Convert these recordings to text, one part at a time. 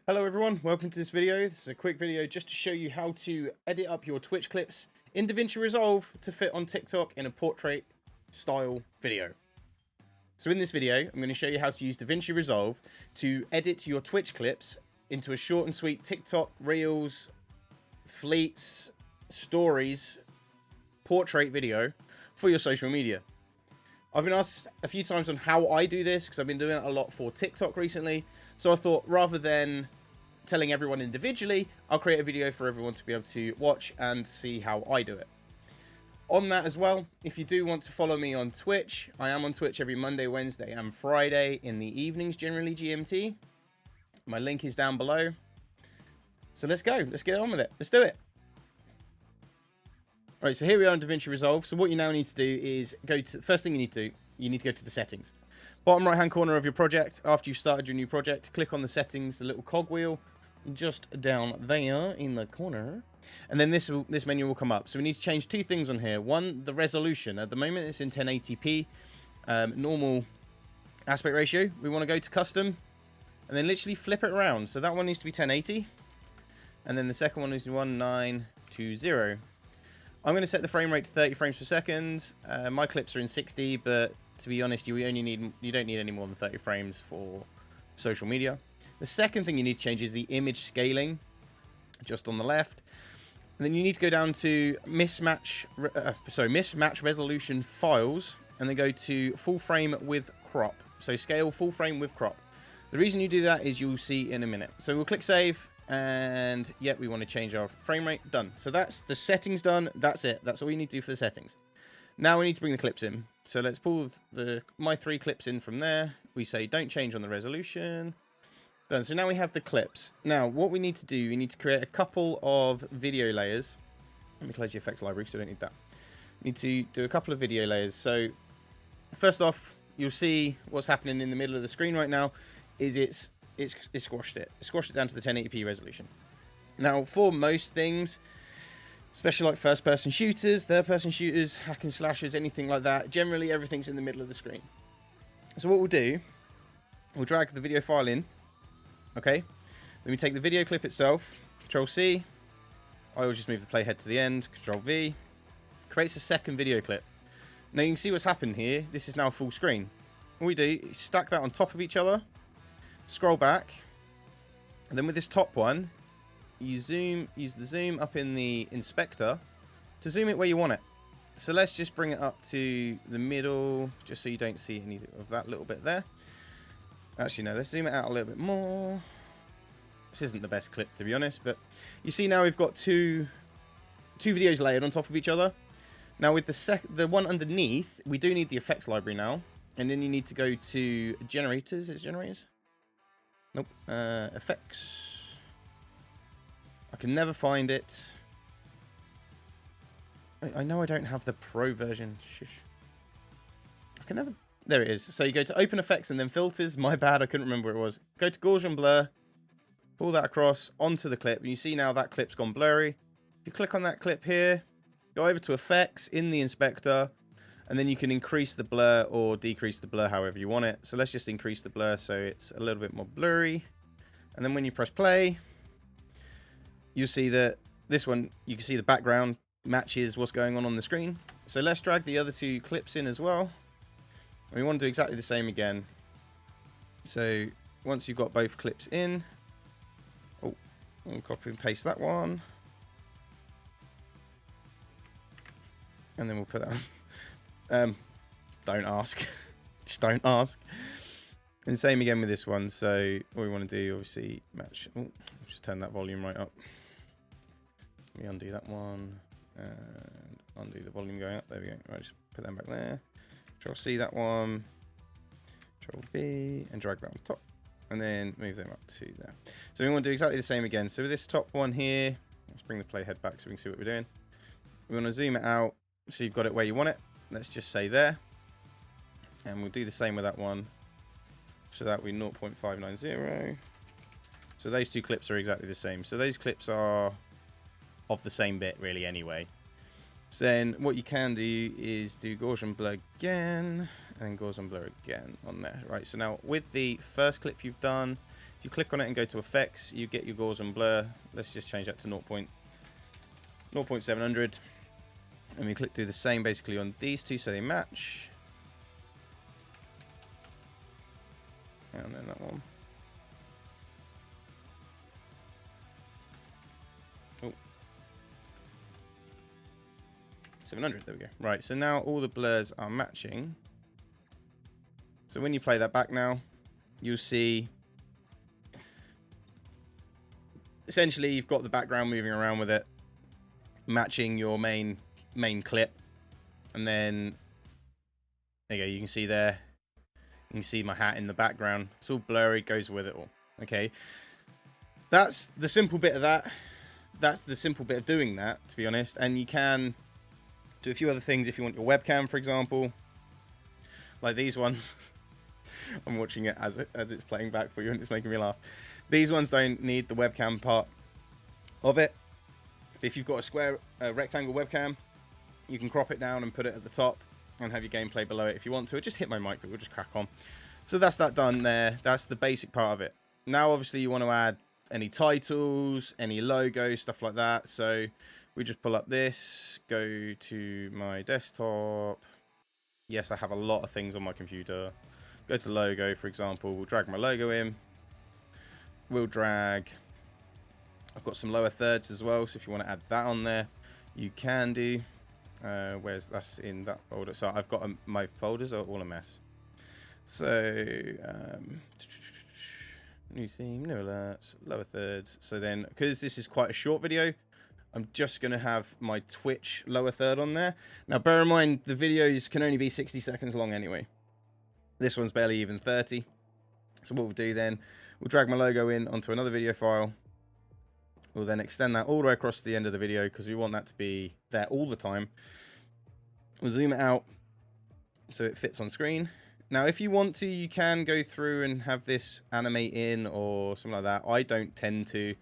Hello everyone, welcome to this video. This is a quick video just to show you how to edit up your Twitch clips in DaVinci Resolve to fit on TikTok in a portrait style video. So in this video, I'm going to show you how to use DaVinci Resolve to edit your Twitch clips into a short and sweet TikTok, Reels, Fleets, Stories, portrait video for your social media. I've been asked a few times on how I do this because I've been doing it a lot for TikTok recently. So I thought rather than telling everyone individually, I'll create a video for everyone to be able to watch and see how I do it. On that as well, if you do want to follow me on Twitch, I am on Twitch every Monday, Wednesday and Friday in the evenings, generally GMT. My link is down below. So let's go. Let's get on with it. Let's do it. All right, so here we are in DaVinci Resolve. So what you now need to do is go to, first thing you need to do, you need to go to the settings. Bottom right hand corner of your project, after you've started your new project, click on the settings, the little cogwheel, just down there in the corner. And then this menu will come up. So we need to change two things on here. One, the resolution. At the moment it's in 1080p, normal aspect ratio. We want to go to custom and then literally flip it around. So that one needs to be 1080. And then the second one is 1920. I'm going to set the frame rate to 30 frames per second. My clips are in 60, but to be honest, you don't need any more than 30 frames for social media. The second thing you need to change is the image scaling, just on the left. And then you need to go down to mismatch resolution files, and then go to full frame with crop. So scale full frame with crop. The reason you do that is you'll see in a minute. So we'll click save. And yet we want to change our frame rate. Done. So that's the settings done. That's it. That's all you need to do for the settings. Now we need to bring the clips in. So let's pull my 3 clips in from there. We say don't change on the resolution. Done. So now we have the clips. Now what we need to do, we need to create a couple of video layers. Let me close the effects library so I don't need that. We need to do a couple of video layers. So first off, you'll see what's happening in the middle of the screen right now is it squashed it. It squashed it down to the 1080p resolution. Now, for most things, especially like first-person shooters, third-person shooters, hack and slashers, anything like that, generally everything's in the middle of the screen. So what we'll do, we'll drag the video file in, okay? Then we take the video clip itself, Control-C. I will just move the playhead to the end, Control-V. Creates a second video clip. Now you can see what's happened here. This is now full screen. What we do is stack that on top of each other. Scroll back, and then with this top one, use the zoom up in the inspector to zoom it where you want it. So let's just bring it up to the middle, just so you don't see any of that little bit there. Actually, no, let's zoom it out a little bit more. This isn't the best clip, to be honest, but you see now we've got two videos layered on top of each other. Now with the one underneath, we do need the effects library now, and then you need to go to generators. It's generators. Nope. Effects. I can never find it. I know I don't have the pro version. Shush. I can never... There it is. So you go to open effects and then filters. My bad, I couldn't remember where it was. Go to Gaussian blur. Pull that across onto the clip. And you see now that clip's gone blurry. If you click on that clip here, go over to effects in the inspector. And then you can increase the blur or decrease the blur however you want it. So let's just increase the blur so it's a little bit more blurry. And then when you press play, you'll see that this one, you can see the background matches what's going on the screen. So let's drag the other 2 clips in as well. And we want to do exactly the same again. So once you've got both clips in, we'll copy and paste that one. And then we'll put that on. Don't ask. Just don't ask. And same again with this one. So what we want to do, obviously, match. Oh, just turn that volume right up. Let me undo that one and undo the volume going up. There we go. Right, just put them back there. Control-C that one. Control-V and drag that on top, and then move them up to there. So we want to do exactly the same again. So with this top one here, let's bring the playhead back so we can see what we're doing. We want to zoom it out so you've got it where you want it. Let's just say there. And we'll do the same with that one. So that we 0.590. So those 2 clips are exactly the same. So those clips are of the same bit really anyway. So then what you can do is do Gaussian blur again and Gaussian blur again on there. Right, so now with the first clip you've done, If you click on it and go to effects, you get your Gaussian blur. Let's just change that to 0.700. And we click do the same basically on these two so they match. And then that one. Oh. 700, there we go. Right, so now all the blurs are matching. So when you play that back now, you'll see essentially you've got the background moving around with it, matching your main clip. And then there you go, you can see there, you can see my hat in the background. It's all blurry, goes with it all. Okay, that's the simple bit of that. That's the simple bit of doing that, to be honest. And you can do a few other things if you want your webcam, for example, like these ones. I'm watching it as it's playing back for you, and it's making me laugh. These ones don't need the webcam part of it. If you've got a square rectangle webcam, you can crop it down and put it at the top and have your gameplay below it if you want to. Just hit my mic, but we'll just crack on. So that's that done there. That's the basic part of it. Now, obviously, you want to add any titles, any logos, stuff like that. So we just pull up this, go to my desktop. Yes, I have a lot of things on my computer. Go to logo, for example. We'll drag my logo in. We'll drag... I've got some lower thirds as well, so if you want to add that on there, you can do. Where's that's in that folder? So I've got my folders are all a mess. So new theme, new alerts, lower thirds. So then, because this is quite a short video, I'm just going to have my Twitch lower third on there. Now, bear in mind, the videos can only be 60 seconds long anyway. This one's barely even 30. So what we'll do then, we'll drag my logo in onto another video file. We'll then extend that all the way across to the end of the video because we want that to be there all the time. We'll zoom it out so it fits on screen. Now, if you want to, you can go through and have this animate in or something like that. I don't tend to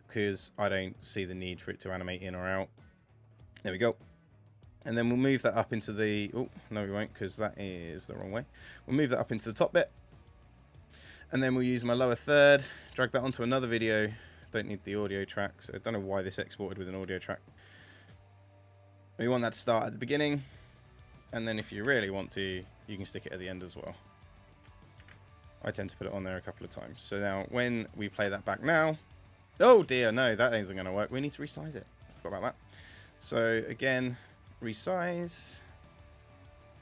because I don't see the need for it to animate in or out. There we go. And then we'll move that up into the... Oh, no, we won't because that is the wrong way. We'll move that up into the top bit. And then we'll use my lower third, drag that onto another video. Don't need the audio track, so I don't know why this exported with an audio track. We want that to start at the beginning, and then if you really want to, you can stick it at the end as well. I tend to put it on there a couple of times. So now when we play that back now, oh dear, no, that isn't going to work. We need to resize it. I forgot about that. So again, resize.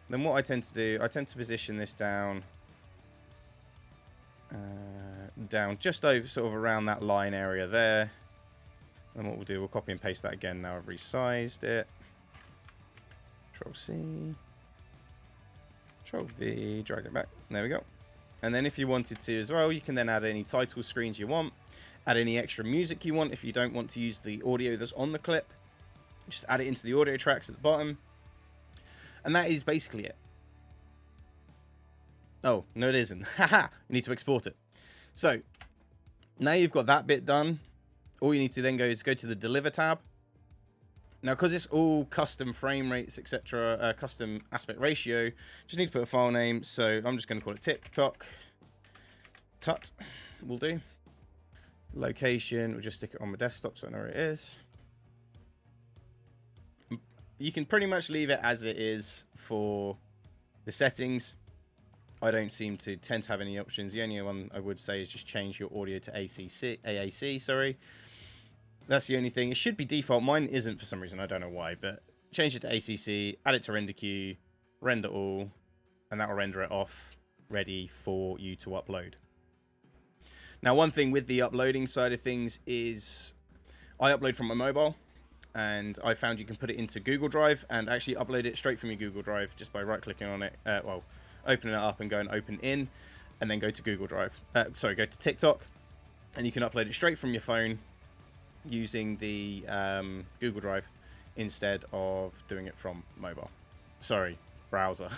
Then what I tend to do, I tend to position this down just over, sort of around that line area there. And what we'll do, we'll copy and paste that again. Now I've resized it. Control C, Control V, drag it back. There we go. And then if you wanted to as well, you can then add any title screens you want, add any extra music you want if you don't want to use the audio that's on the clip. Just add it into the audio tracks at the bottom. And that is basically it. Oh, no it isn't. Haha, you need to export it. So, now you've got that bit done, all you need to then go is go to the Deliver tab. Now, because it's all custom frame rates, etc., custom aspect ratio, just need to put a file name. So, I'm just going to call it TikTok. Tut will do. Location, we'll just stick it on my desktop so I know where it is. You can pretty much leave it as it is for the settings. I don't seem to tend to have any options. The only one I would say is just change your audio to AAC, sorry. That's the only thing. It should be default. Mine isn't for some reason. I don't know why, but change it to ACC, add it to render queue, render all, and that will render it off, ready for you to upload. Now, one thing with the uploading side of things is I upload from my mobile, and I found you can put it into Google Drive and actually upload it straight from your Google Drive just by right-clicking on it. Opening it up and going open in, and then go to Google Drive. Go to TikTok, and you can upload it straight from your phone using the Google Drive instead of doing it from mobile. Sorry, browser.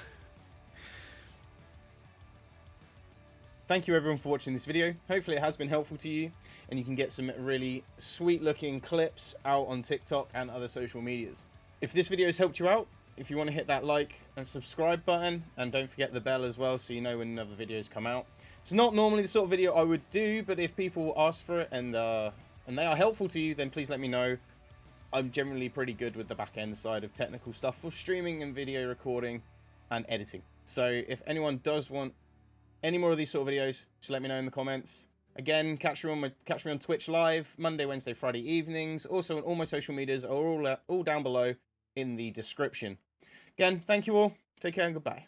Thank you everyone for watching this video. Hopefully it has been helpful to you, and you can get some really sweet looking clips out on TikTok and other social medias. If this video has helped you out, if you want to hit that like and subscribe button, and don't forget the bell as well so you know when other videos come out. It's not normally the sort of video I would do, but if people ask for it and they are helpful to you, then please let me know. I'm generally pretty good with the back end side of technical stuff for streaming and video recording and editing. So if anyone does want any more of these sort of videos, just let me know in the comments. Again, catch me on Twitch live Monday, Wednesday, Friday evenings. Also, on all my social medias are all down below in the description. Again, thank you all. Take care and goodbye.